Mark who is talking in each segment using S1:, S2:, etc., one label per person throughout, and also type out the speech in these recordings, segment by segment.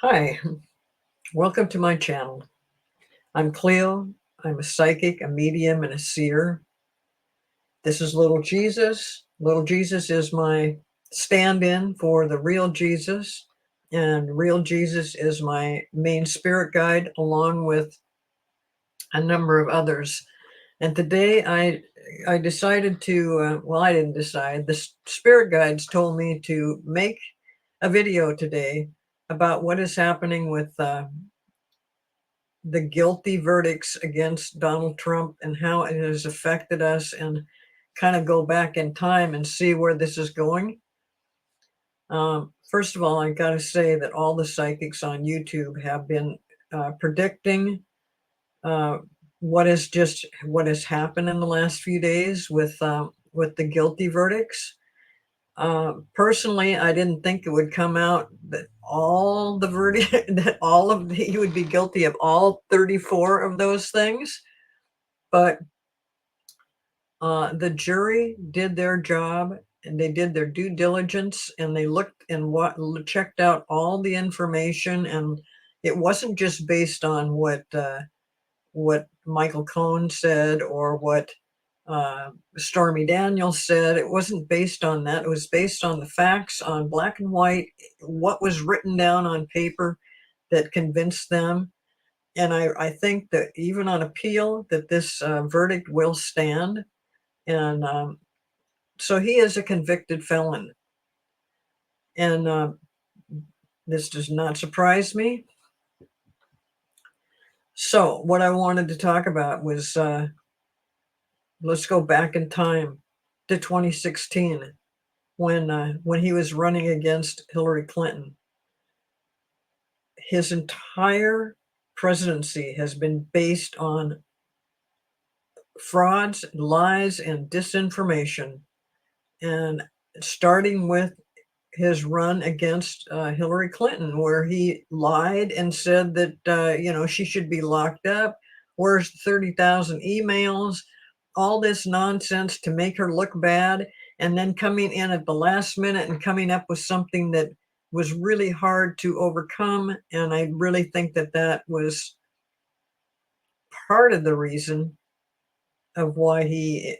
S1: Hi, welcome to my channel. I'm Cleo. I'm a psychic, a medium, and a seer. This is Little Jesus. Little Jesus is my stand-in for the real Jesus, and real Jesus is my main spirit guide, along with a number of others. And today I decided to, well, I didn't decide. The spirit guides told me to make a video today about what is happening with the guilty verdicts against Donald Trump and how it has affected us, and kind of go back in time and see where this is going. First of all, I got to say that all the psychics on YouTube have been predicting uh, what has happened in the last few days with the guilty verdicts. Personally, I didn't think it would come out that all the verdict that all of he would be guilty of all 34 of those things, but the jury did their job, and they did their due diligence, and they looked and checked out all the information, and it wasn't just based on what Michael Cohen said or what Stormy Daniels said. It wasn't based on that. It was based on the facts, on black and white, what was written down on paper that convinced them. And I think that even on appeal, that this verdict will stand. And so he is a convicted felon. And this does not surprise me. So what I wanted to talk about was, let's go back in time to 2016. When he was running against Hillary Clinton. His entire presidency has been based on frauds, lies, and disinformation, and starting with his run against Hillary Clinton, where he lied and said that she should be locked up. Where's 30,000 emails? All this nonsense to make her look bad, and then coming in at the last minute and coming up with something that was really hard to overcome. And I really think that that was part of the reason of why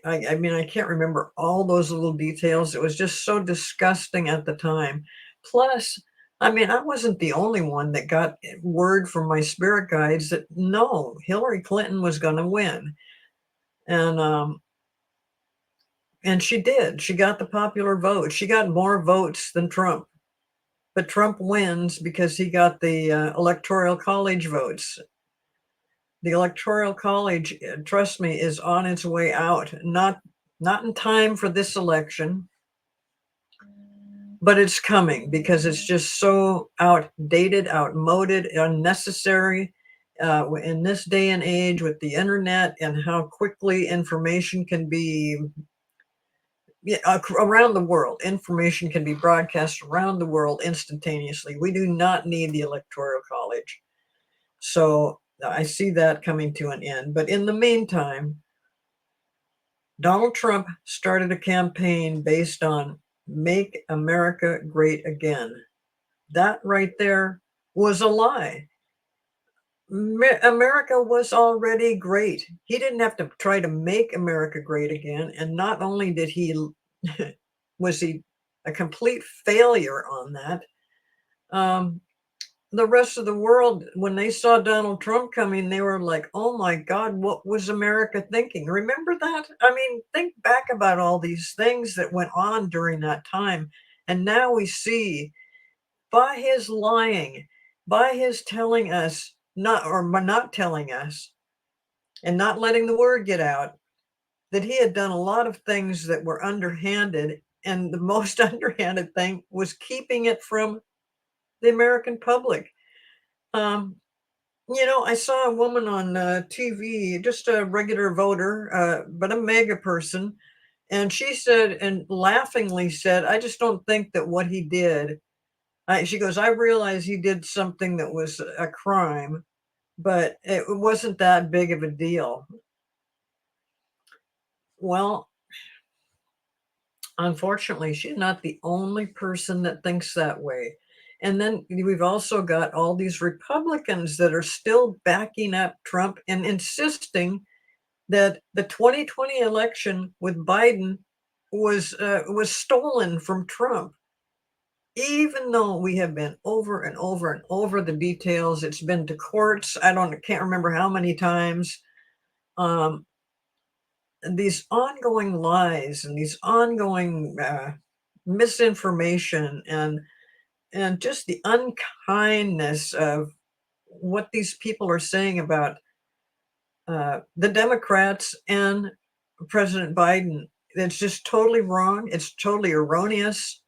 S1: I mean, I can't remember all those little details. It was just so disgusting at the time. Plus, I mean, I wasn't the only one that got word from my spirit guides that no, Hillary Clinton was going to win. And she did. She got the popular vote. She got more votes than Trump. But Trump wins because he got the Electoral College votes. The Electoral College, trust me, is on its way out. Not in time for this election, but it's coming because it's just so outdated, outmoded, unnecessary in this day and age with the internet and how quickly information can be around the world. Information can be broadcast around the world instantaneously. We do not need the Electoral College. So I see that coming to an end. But in the meantime, Donald Trump started a campaign based on Make America Great Again. That right there was a lie. America was already great. He didn't have to try to make America great again. And not only did he was he a complete failure on that, the rest of the world, when they saw Donald Trump coming, they were like, oh my God, what was America thinking? Remember that? I mean, think back about all these things that went on during that time. And now we see, by his lying, by his telling us, not telling us, and not letting the word get out, that he had done a lot of things that were underhanded. And the most underhanded thing was keeping it from the American public. I saw a woman on TV, just a regular voter, but a mega person, and she said, and laughingly said, I just don't think that what he did, she goes, I realize he did something that was a crime, but it wasn't that big of a deal. Well, unfortunately, she's not the only person that thinks that way. And then we've also got all these Republicans that are still backing up Trump and insisting that the 2020 election with Biden was stolen from Trump. Even though we have been over and over and over the details, it's been to courts. Can't remember how many times. Um, these ongoing lies and these ongoing misinformation and just the unkindness of what these people are saying about the Democrats and President Biden. It's just totally wrong. It's totally erroneous.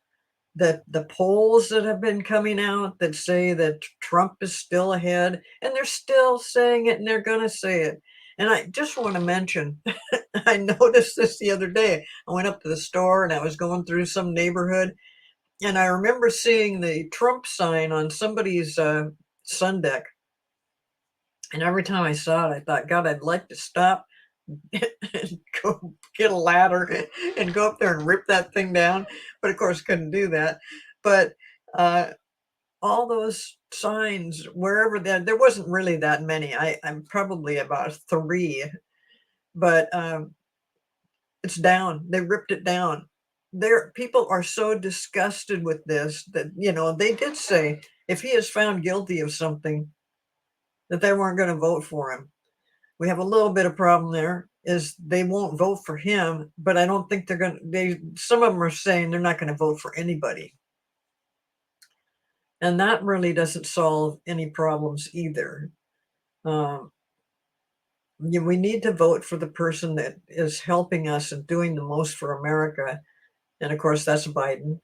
S1: That the polls that have been coming out that say that Trump is still ahead, and they're still saying it, and they're going to say it. And I just want to mention, I noticed this the other day. I went up to the store and I was going through some neighborhood, and I remember seeing the Trump sign on somebody's sun deck. And every time I saw it, I thought, God, I'd like to stop and go get a ladder and go up there and rip that thing down. But of course, couldn't do that. But uh, all those signs, wherever there wasn't really that many. I'm probably about three, but it's down. They ripped it down. There, people are so disgusted with this that they did say if he is found guilty of something, that they weren't going to vote for him. We have a little bit of problem there is they won't vote for him, but I don't think they're going to, some of them are saying they're not going to vote for anybody. And that really doesn't solve any problems either. We need to vote for the person that is helping us and doing the most for America. And of course, that's Biden.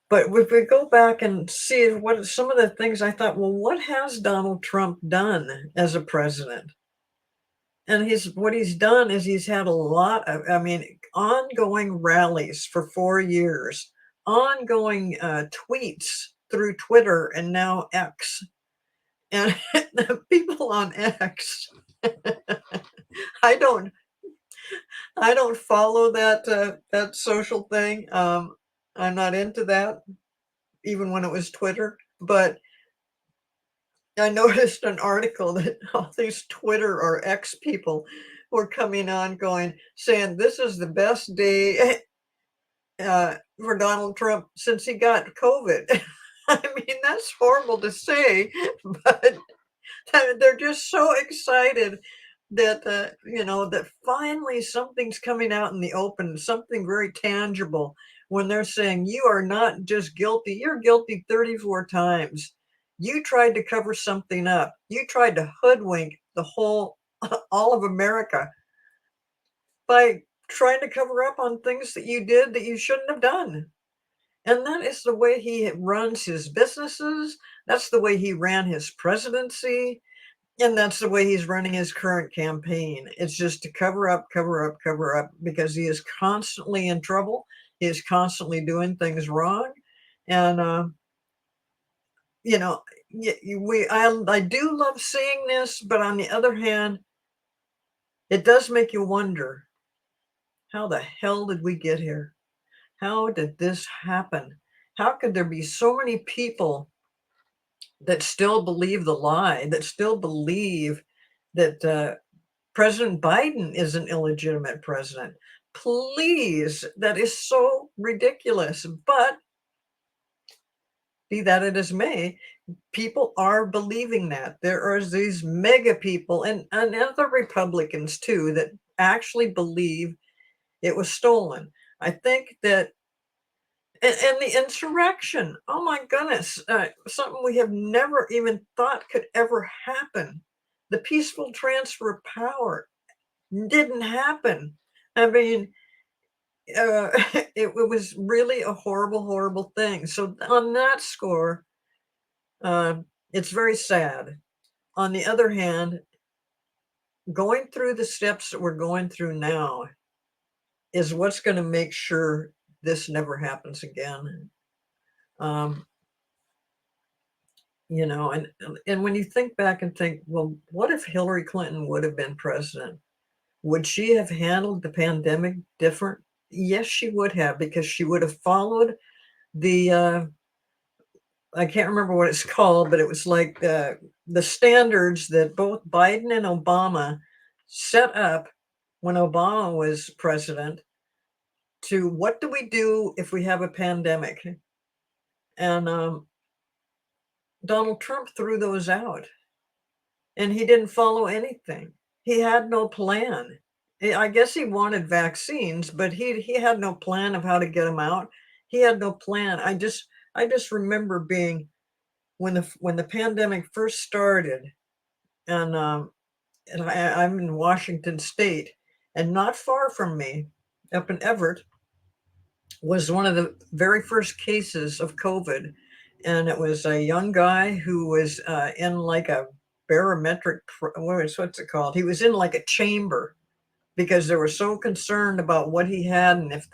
S1: But if we go back and see what some of the things I thought, well, what has Donald Trump done as a president? And what he's done is he's had a lot of, ongoing rallies for 4 years, ongoing tweets through Twitter and now X. And the people on X, I don't follow that social thing. I'm not into that, even when it was Twitter. But I noticed an article that all these Twitter or X people were coming on saying this is the best day for Donald Trump since he got COVID. I mean, that's horrible to say, but they're just so excited that that finally something's coming out in the open, something very tangible, when they're saying you are not just guilty, you're guilty 34 times. You tried to cover something up. You tried to hoodwink the whole all of America by trying to cover up on things that you did that you shouldn't have done. And that is the way he runs his businesses. That's the way he ran his presidency. And that's the way he's running his current campaign. It's just to cover up, cover up, cover up, because he is constantly in trouble. He is constantly doing things wrong. And, you know, I do love seeing this, but on the other hand, it does make you wonder, how the hell did we get here? How did this happen? How could there be so many people that still believe the lie, that still believe that President Biden is an illegitimate president? Please, that is so ridiculous. But be that it as may, people are believing that. There are these mega people and other Republicans too that actually believe it was stolen. I think that, and the insurrection, oh my goodness, something we have never even thought could ever happen. The peaceful transfer of power didn't happen. I mean, it was really a horrible, horrible thing. So on that score, uh, it's very sad. On the other hand, going through the steps that we're going through now is what's going to make sure this never happens again. Um, and when you think back and think, well, what if Hillary Clinton would have been president? Would she have handled the pandemic different? Yes, she would have, because she would have followed the I can't remember what it's called, but it was like the standards that both Biden and Obama set up when Obama was president to what do we do if we have a pandemic? And Donald Trump threw those out and he didn't follow anything. He had no plan. I guess he wanted vaccines, but he had no plan of how to get them out. He had no plan. I just remember being when the pandemic first started, and I'm in Washington State, and not far from me, up in Everett, was one of the very first cases of COVID, and it was a young guy who was in like a barometric. What's it called? He was in like a chamber because they were so concerned about what he had and if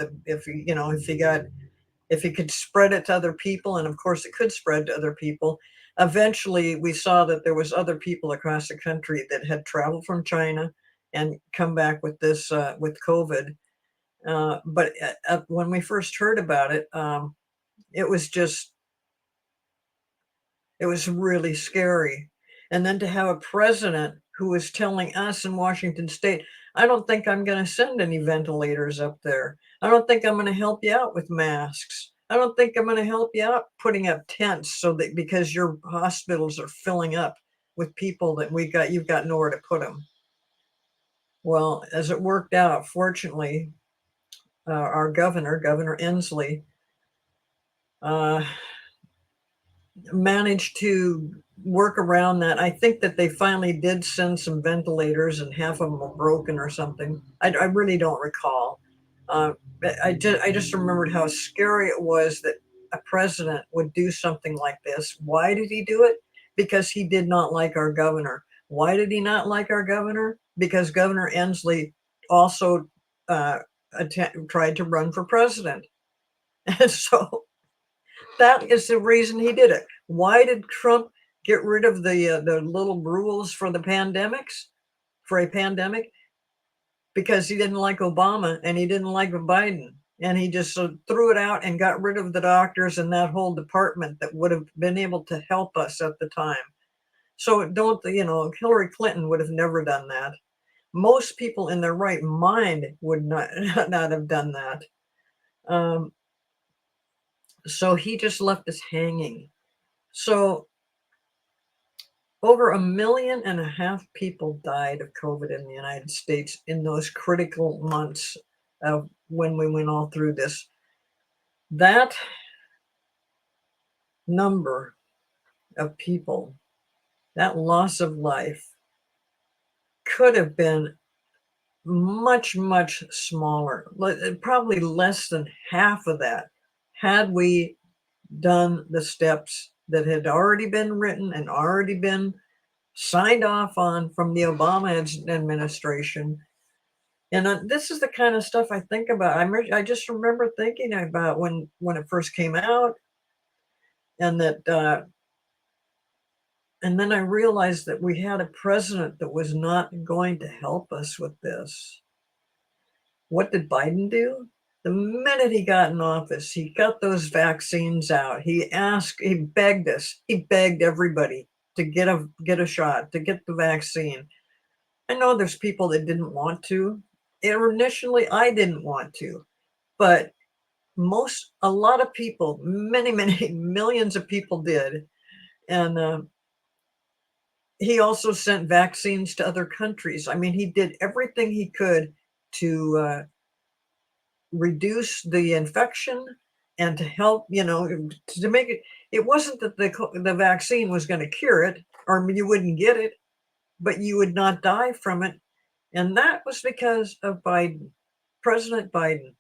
S1: he could spread it to other people, and of course it could spread to other people. Eventually, we saw that there was other people across the country that had traveled from China and come back with this with COVID. But when we first heard about it, it was just it was really scary. And then to have a president who was telling us in Washington State, I don't think I'm going to send any ventilators up there. I don't think I'm going to help you out with masks. I don't think I'm going to help you out putting up tents so that because your hospitals are filling up with people that you've got nowhere to put them. Well, as it worked out, fortunately, our Governor Inslee, uh, managed to work around that. I think that they finally did send some ventilators, and half of them were broken or something. I really don't recall. I just remembered how scary it was that a president would do something like this. Why did he do it? Because he did not like our governor. Why did he not like our governor? Because Governor Inslee also uh, tried to run for president. And so that is the reason he did it. Why did Trump get rid of the little rules for the pandemics for a pandemic? Because he didn't like Obama and he didn't like Biden, and he just threw it out and got rid of the doctors and that whole department that would have been able to help us at the time. So don't Hillary Clinton would have never done that. Most people in their right mind would not not have done that. Um, so he just left us hanging. So over 1.5 million people died of COVID in the United States in those critical months of when we went all through this. That number of people, that loss of life, could have been much, much smaller, probably less than half of that, had we done the steps that had already been written and already been signed off on from the Obama administration. And this is the kind of stuff I think about. I just remember thinking about when it first came out, and and then I realized that we had a president that was not going to help us with this. What did Biden do? The minute he got in office, he got those vaccines out. He begged us, he begged everybody to get a shot, to get the vaccine. I know there's people that didn't want to. Initially, I didn't want to, but a lot of people, many, many millions of people did. And he also sent vaccines to other countries. I mean, he did everything he could to reduce the infection and to help, to make it. It wasn't that the vaccine was going to cure it, or you wouldn't get it, but you would not die from it. And that was because of Biden, President Biden.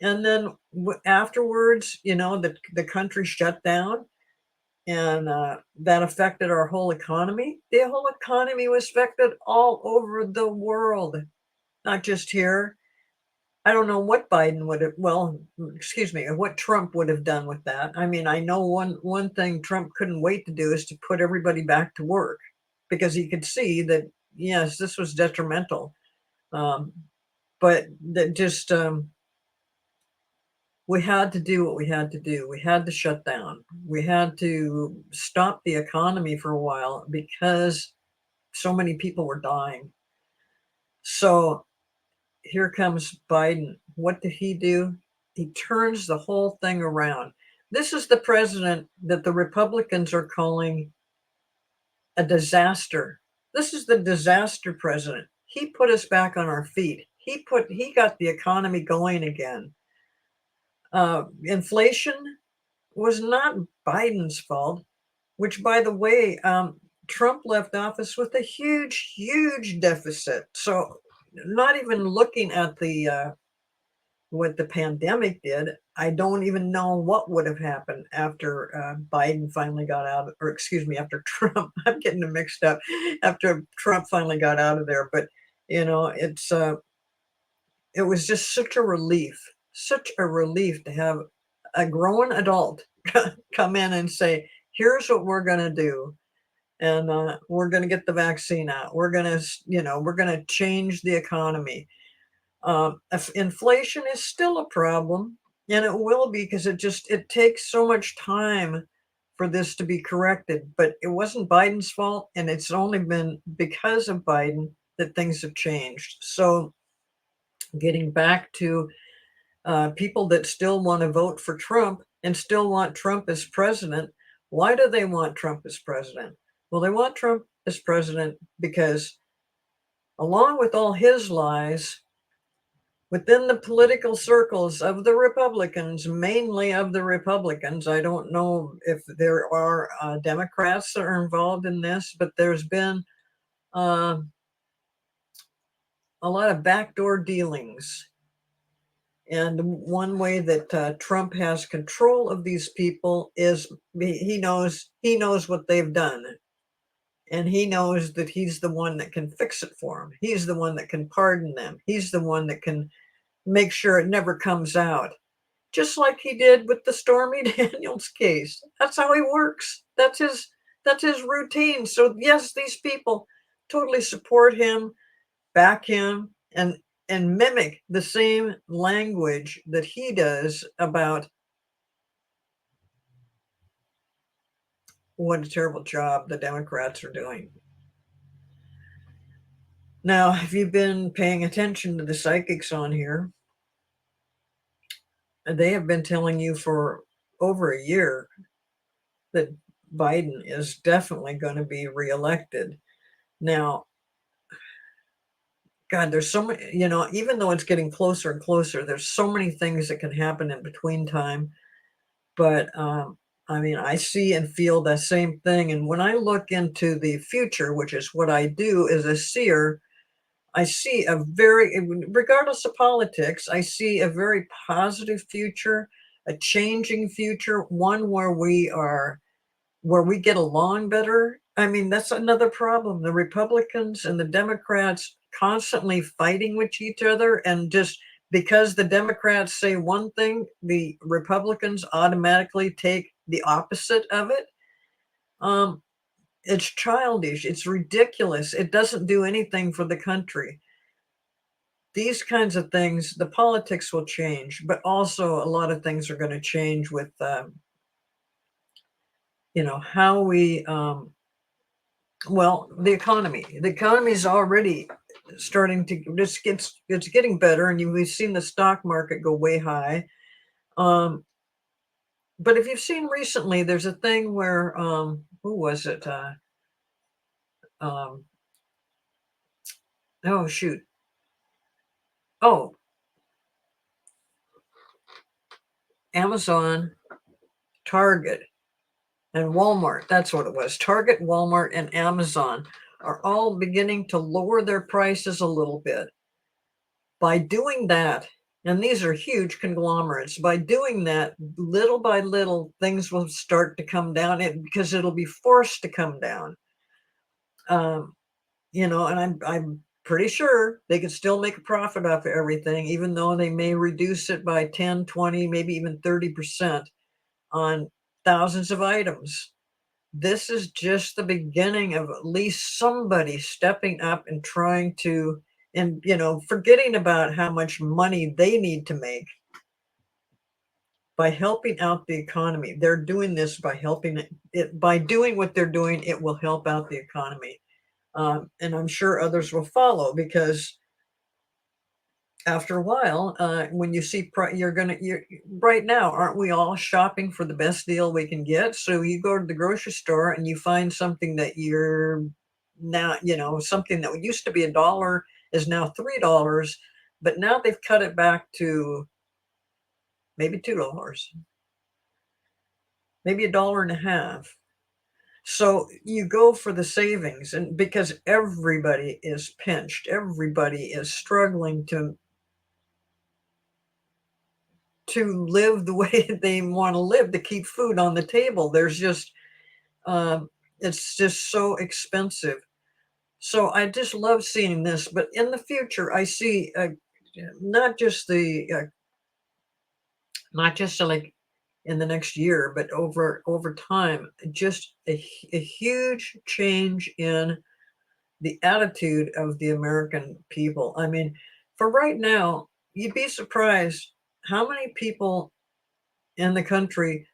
S1: And then afterwards, the country shut down, and that affected our whole economy. The whole economy was affected all over the world, not just here. I don't know what Biden would have, well, excuse me, what Trump would have done with that. I mean, I know one thing Trump couldn't wait to do is to put everybody back to work, because he could see that, yes, this was detrimental. But that just we had to do what we had to do. We had to shut down. We had to stop the economy for a while because so many people were dying. So here comes Biden. What did he do? He turns the whole thing around. This is the president that the Republicans are calling a disaster. This is the disaster president. He put us back on our feet. He got the economy going again. Inflation was not Biden's fault, which, by the way, Trump left office with a huge, huge deficit. So, not even looking at the what the pandemic did, I don't even know what would have happened after Biden finally got out, or excuse me, after Trump. I'm getting them mixed up. After Trump finally got out of there, but it was just such a relief to have a grown adult come in and say, "Here's what we're going to do." And we're going to get the vaccine out. We're going to change the economy. Inflation is still a problem, and it will be because it takes so much time for this to be corrected. But it wasn't Biden's fault, and it's only been because of Biden that things have changed. So, getting back to people that still want to vote for Trump and still want Trump as president. Why do they want Trump as president? Well, they want Trump as president because, along with all his lies, within the political circles of the Republicans, mainly of the Republicans, I don't know if there are Democrats that are involved in this, but there's been uh, a lot of backdoor dealings. And one way that Trump has control of these people is he knows what they've done, and he knows that he's the one that can fix it for them. He's the one that can pardon them. He's the one that can make sure it never comes out, just like he did with the Stormy Daniels case. That's how he works. That's his routine. So yes, these people totally support him, back him, and mimic the same language that he does about what a terrible job the Democrats are doing. Now, if you've been paying attention to the psychics on here, they have been telling you for over a year that Biden is definitely going to be reelected. Now, God, there's so many, even though it's getting closer and closer, there's so many things that can happen in between time. But I mean, I see and feel the same thing. And when I look into the future, which is what I do as a seer, I see regardless of politics, I see a very positive future, a changing future, one where we get along better. I mean, that's another problem. The Republicans and the Democrats constantly fighting with each other, and just because the Democrats say one thing, the Republicans automatically take the opposite of it. Um, it's childish. It's ridiculous. It doesn't do anything for the country. These kinds of things, the politics will change, but also a lot of things are going to change with, how we well, the economy. The economy is already starting to it's getting better, and we've seen the stock market go way high. Um, but if you've seen recently, there's a thing where who was it? Um, oh shoot! Oh, Amazon, Target, and Walmart. That's what it was. Target, Walmart, and Amazon are all beginning to lower their prices a little bit. By doing that, and these are huge conglomerates, by doing that, little by little, things will start to come down because it'll be forced to come down. Um, and I'm pretty sure they could still make a profit off of everything, even though they may reduce it by 10, 20, maybe even 30% on thousands of items. This is just the beginning of at least somebody stepping up and trying to, and forgetting about how much money they need to make. by helping out the economy. They're doing this by helping it by doing what they're doing, it will help out the economy. And I'm sure others will follow because after a while, when you see you're right now, aren't we all shopping for the best deal we can get? So you go to the grocery store and you find something that you're now, something that used to be $1 is now $3, but now they've cut it back to maybe $2, maybe a dollar and a half. So you go for the savings, and because everybody is pinched, everybody is struggling to live the way they want to live, to keep food on the table. There's just it's just so expensive. So I just love seeing this, but in the future, I see not just the not just like in the next year, but over time, just a huge change in the attitude of the American people. I mean, for right now, you'd be surprised how many people in the country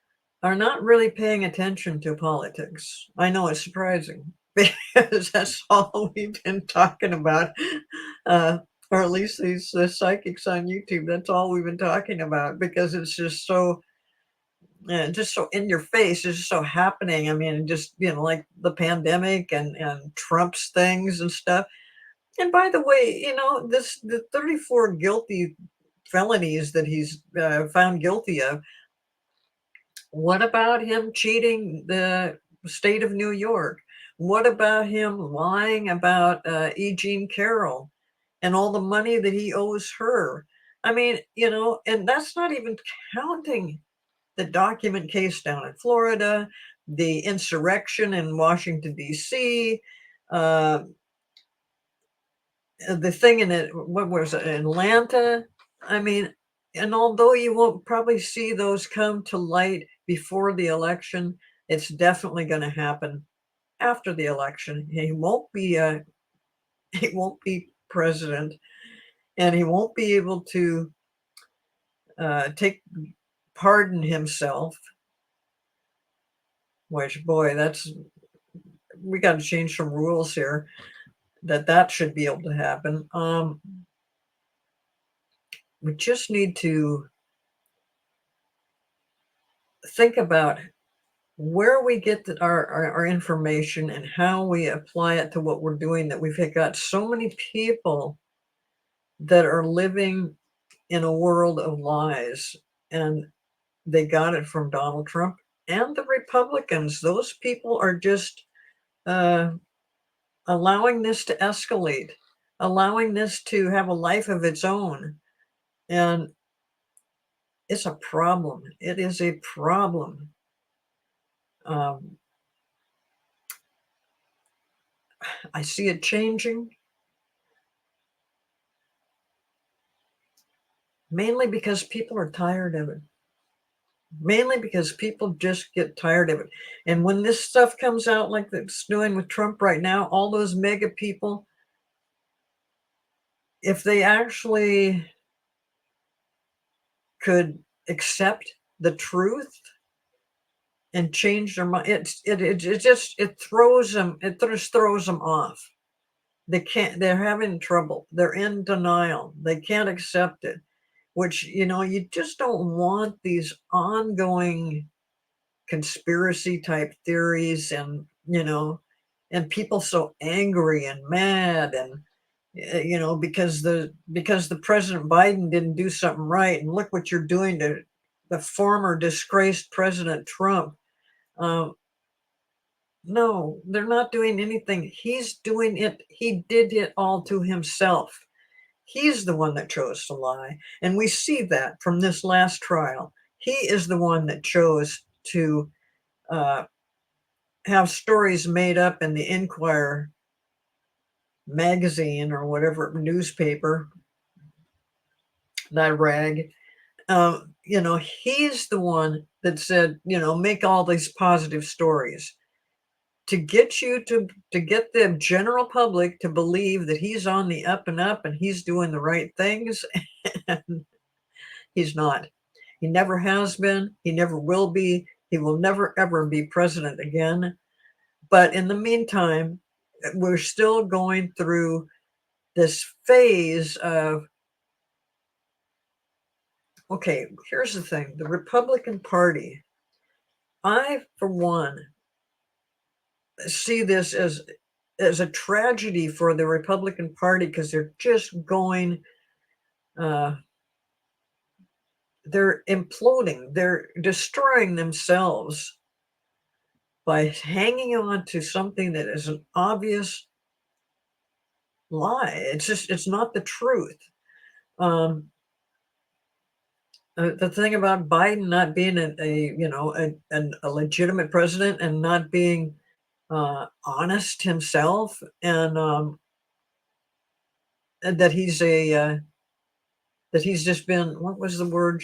S1: are not really paying attention to politics. I know it's surprising because that's all we've been talking about, uh, or at least these psychics on YouTube. That's all we've been talking about because it's just so in your face. It's just so happening. I mean, just like the pandemic and Trump's things and stuff. And by the way, the 34 guilty felonies that he's found guilty of. What about him cheating the state of New York? What about him lying about E. Jean Carroll and all the money that he owes her? I mean, and that's not even counting the document case down in Florida, the insurrection in Washington, D.C., uh, the thing in it, what was it, Atlanta? I mean, and although you won't probably see those come to light before the election, it's definitely going to happen after the election. He won't be he won't be president, and he won't be able to take pardon himself. Which, boy, that's we got to change some rules here that should be able to happen. We just need to think about where we get our information and how we apply it to what we're doing, that we've got so many people that are living in a world of lies, and they got it from Donald Trump and the Republicans. Those people are just uh, allowing this to escalate, allowing this to have a life of its own. And it's a problem. It is a problem. um, I see it changing, mainly because people are tired of it. Mainly because people just get tired of it. And when this stuff comes out like it's doing with Trump right now, all those mega people, if they actually could accept the truth and change their mind, it throws them, it just throws them off. They can't, they're having trouble. They're in denial. They can't accept it, which, you just don't want these ongoing conspiracy type theories, and people so angry and mad, and because the President Biden didn't do something right, and look what you're doing to the former disgraced President Trump. um, no, they're not doing anything. He's doing it. He did it all to himself. He's the one that chose to lie, and we see that from this last trial. He is the one that chose to uh, have stories made up in the Inquirer magazine or whatever newspaper, that rag. He's the one that said, make all these positive stories to get you to get the general public to believe that he's on the up and up and he's doing the right things. And he's not. He never has been. He never will be. He will never, ever be president again. But in the meantime, we're still going through this phase of, okay, here's the thing. The Republican Party, I, for one, see this as a tragedy for the Republican Party because they're just going, uh, they're imploding, they're destroying themselves by hanging on to something that is an obvious lie. It's not the truth. Um, the thing about Biden not being a legitimate president and not being honest himself, and that he's just been, what was the word?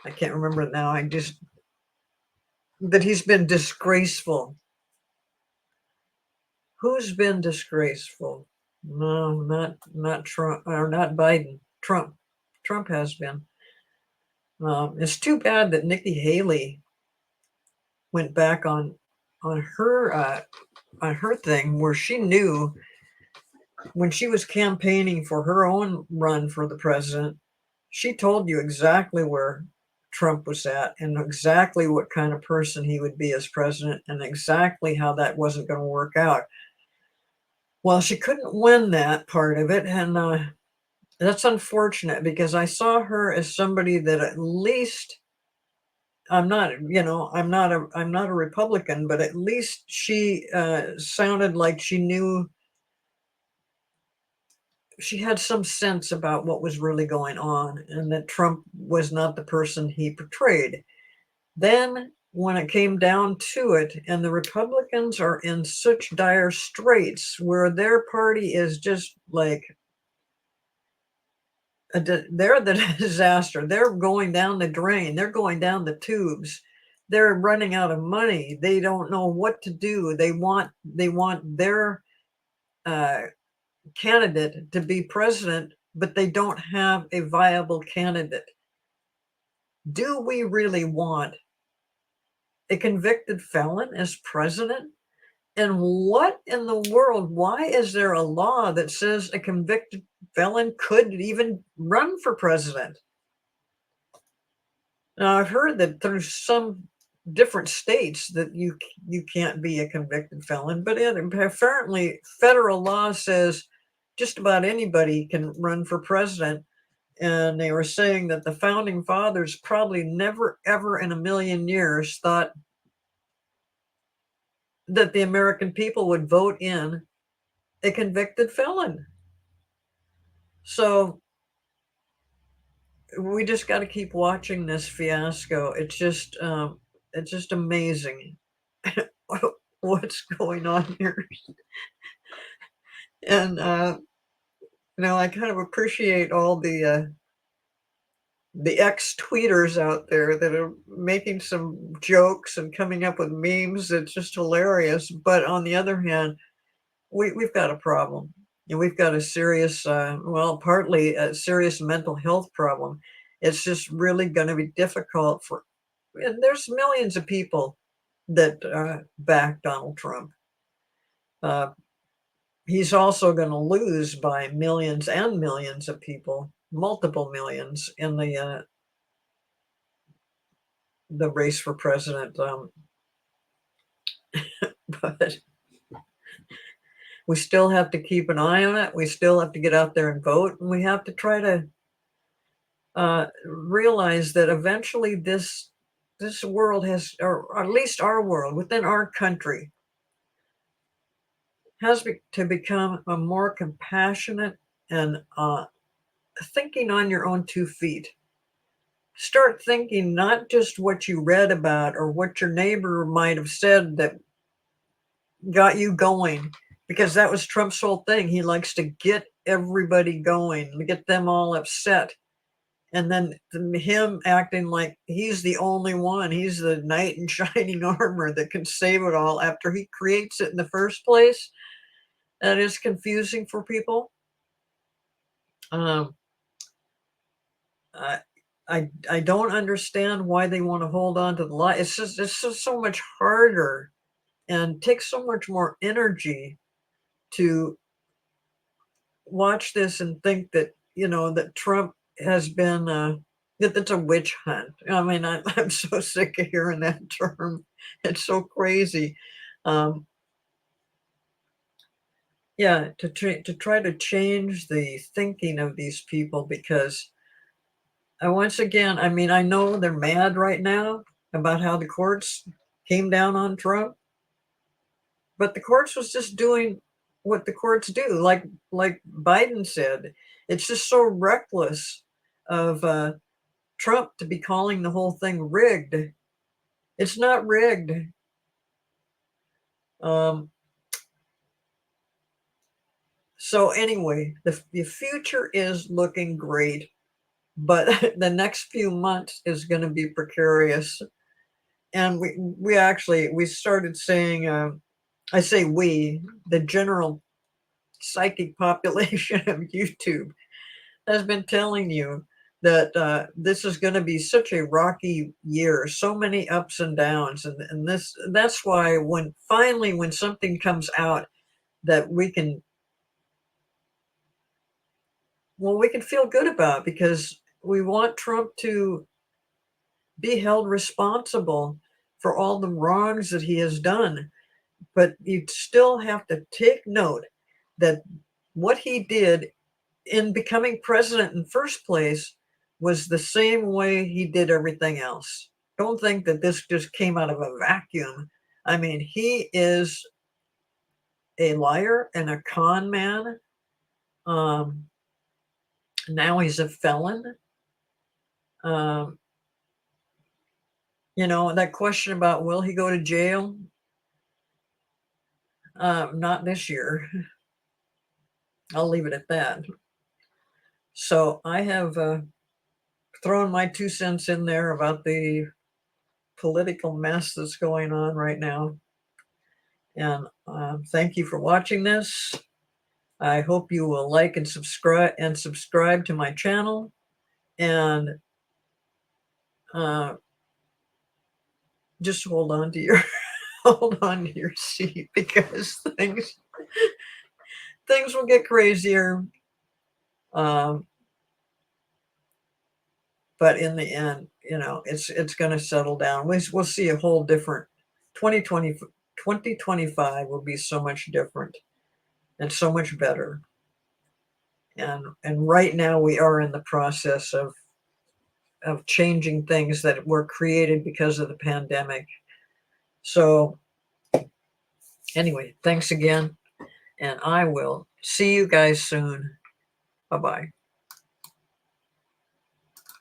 S1: I can't remember it now. That he's been disgraceful. Who's been disgraceful? No, not Trump, or not Biden. Trump. Trump has been. It's too bad that Nikki Haley went back on her thing where she knew when she was campaigning for her own run for the president. She told you exactly where Trump was at and exactly what kind of person he would be as president and exactly how that wasn't going to work out. Well, she couldn't win that part of it, and that's unfortunate because I saw her as somebody that at least, I'm not a Republican, but at least she sounded like she knew, she had some sense about what was really going on and that Trump was not the person he portrayed. Then when it came down to it, and the Republicans are in such dire straits where their party is just like they're the disaster. They're going down the drain. They're going down the tubes. They're running out of money. They don't know what to do. They want their uh, candidate to be president, but they don't have a viable candidate. Do we really want a convicted felon as president? And what in the world? Why is there a law that says a convicted felon could even run for president? Now, I've heard that there's some different states that you can't be a convicted felon, but apparently federal law says just about anybody can run for president. And they were saying that the founding fathers probably never, ever in a million years thought that the American people would vote in a convicted felon. So we just got to keep watching this fiasco. It's just amazing what's going on here. And I kind of appreciate all the ex-tweeters out there that are making some jokes and coming up with memes that's just hilarious. But on the other hand, we've got a problem. And we've got a serious, partly a serious mental health problem. It's just really going to be difficult and there's millions of people that back Donald Trump. Uh, he's also going to lose by millions and millions of people, multiple millions in the race for president. But we still have to keep an eye on it. We still have to get out there and vote, and we have to try to realize that eventually this world has, or at least our world within our country, has to become a more compassionate and thinking on your own 2 feet. Start thinking not just what you read about or what your neighbor might have said that got you going, because that was Trump's whole thing. He likes to get everybody going, get them all upset. And then him acting like he's the only one, he's the knight in shining armor that can save it all after he creates it in the first place. That is confusing for people. Um, I don't understand why they want to hold on to the lie. It's just so much harder and takes so much more energy to watch this and think that, that Trump has been, that it's a witch hunt. I mean, I'm so sick of hearing that term. It's so crazy. Um, yeah, to try to change the thinking of these people because, once again, I mean, I know they're mad right now about how the courts came down on Trump, but the courts was just doing what the courts do, like Biden said. It's just so reckless of Trump to be calling the whole thing rigged. It's not rigged. Um, so anyway, the future is looking great, but the next few months is going to be precarious. And we started saying, I say we, the general psychic population of YouTube has been telling you that this is going to be such a rocky year, so many ups and downs, and that's why when something comes out that we can feel good about, because we want Trump to be held responsible for all the wrongs that he has done. But you still have to take note that what he did in becoming president in first place was the same way he did everything else. Don't think that this just came out of a vacuum. I mean, he is a liar and a con man. Um, Now he's a felon. Um, that question about will he go to jail? Not this year. I'll leave it at that. So I have thrown my 2 cents in there about the political mess that's going on right now. And thank you for watching this. I hope you will like and subscribe to my channel, and uh, just hold on to your hold on to your seat, because things will get crazier. Um, but in the end, it's going to settle down. We'll see a whole different 2020 2025 will be so much different and so much better. And right now we are in the process of changing things that were created because of the pandemic. So anyway, thanks again, and I will see you guys soon. Bye-bye.